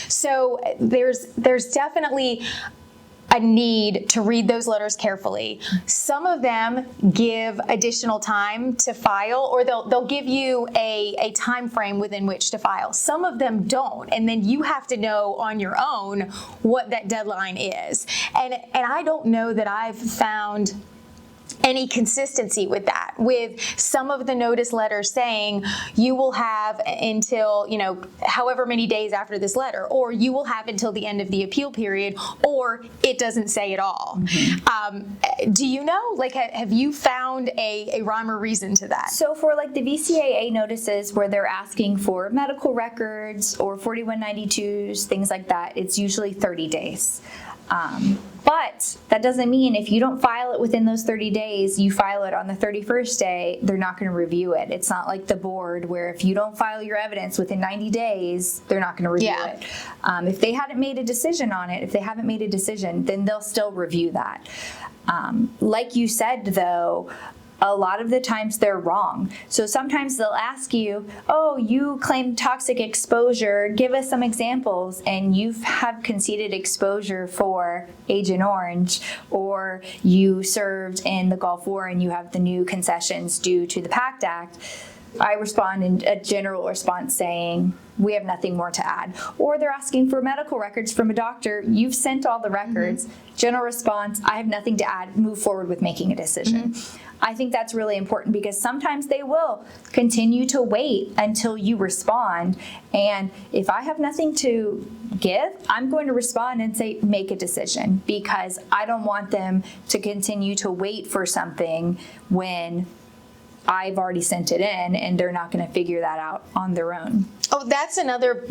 So there's definitely a need to read those letters carefully. Some of them give additional time to file, or they'll give you a time frame within which to file. Some of them don't, and then you have to know on your own what that deadline is. And I don't know that I've found any consistency with that, with some of the notice letters saying you will have until, however many days after this letter, or you will have until the end of the appeal period, or it doesn't say at all. Mm-hmm. Do you know, have you found a rhyme or reason to that? So for the VCAA notices where they're asking for medical records or 4192s, things like that, it's usually 30 days. But that doesn't mean if you don't file it within those 30 days, you file it on the 31st day, they're not going to review it. It's not like the board where if you don't file your evidence within 90 days, they're not going to review it. If they hadn't made a decision on it, if they haven't made a decision, then they'll still review that. Like you said, though, a lot of the times they're wrong. So sometimes they'll ask you, oh, you claimed toxic exposure, give us some examples, and you have conceded exposure for Agent Orange, or you served in the Gulf War and you have the new concessions due to the PACT Act. I respond in a general response saying, we have nothing more to add. Or they're asking for medical records from a doctor. You've sent all the records. Mm-hmm. General response, I have nothing to add. Move forward with making a decision. Mm-hmm. I think that's really important because sometimes they will continue to wait until you respond. And if I have nothing to give, I'm going to respond and say, make a decision, because I don't want them to continue to wait for something when I've already sent it in and they're not going to figure that out on their own. Oh, that's another,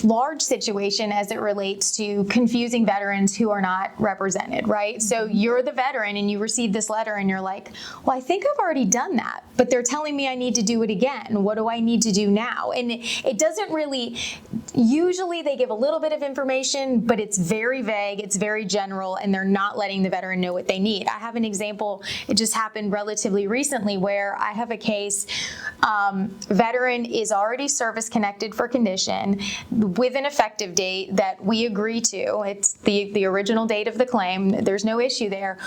large situation as it relates to confusing veterans who are not represented, right? So you're the veteran and you receive this letter and you're like, well, I think I've already done that, but they're telling me I need to do it again. What do I need to do now? And it doesn't really, usually they give a little bit of information, but it's very vague, it's very general, and they're not letting the veteran know what they need. I have an example, it just happened relatively recently where I have a case, veteran is already service connected for condition with an effective date that we agree to. It's the original date of the claim. There's no issue there.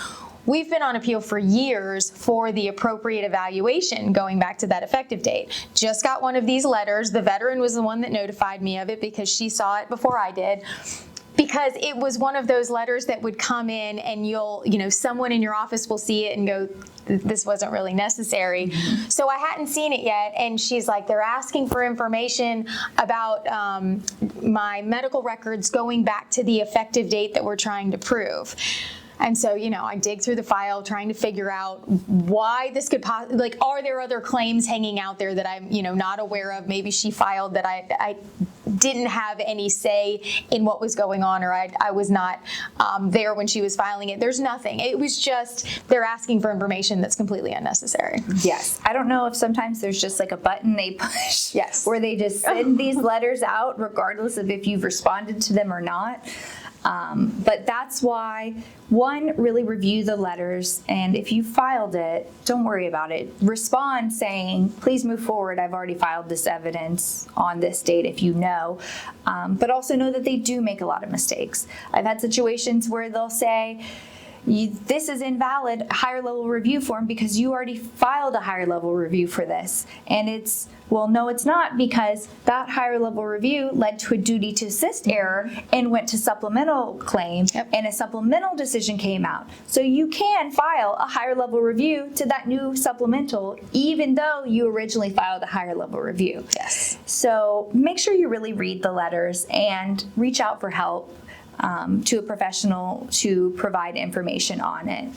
We've been on appeal for years for the appropriate evaluation going back to that effective date. Just got one of these letters. The veteran was the one that notified me of it because she saw it before I did. Because it was one of those letters that would come in and someone in your office will see it and go, this wasn't really necessary. Mm-hmm. So I hadn't seen it yet. And she's like, they're asking for information about my medical records going back to the effective date that we're trying to prove. And so, I dig through the file trying to figure out why this could possibly, are there other claims hanging out there that I'm, not aware of? Maybe she filed that I didn't have any say in what was going on, or I was not there when she was filing it. There's nothing. It was just they're asking for information that's completely unnecessary. Yes. I don't know if sometimes there's just a button they push. Yes. Where they just send these letters out regardless of if you've responded to them or not. But that's why, one, really review the letters, and if you filed it, don't worry about it. Respond saying, please move forward. I've already filed this evidence on this date if you know. But also know that they do make a lot of mistakes. I've had situations where they'll say, this is invalid higher level review form because you already filed a higher level review for this. And it's, well, no, it's not, because that higher level review led to a duty to assist error and went to supplemental claim. Yep. And a supplemental decision came out. So you can file a higher level review to that new supplemental, even though you originally filed a higher level review. Yes. So make sure you really read the letters and reach out for help to a professional to provide information on it.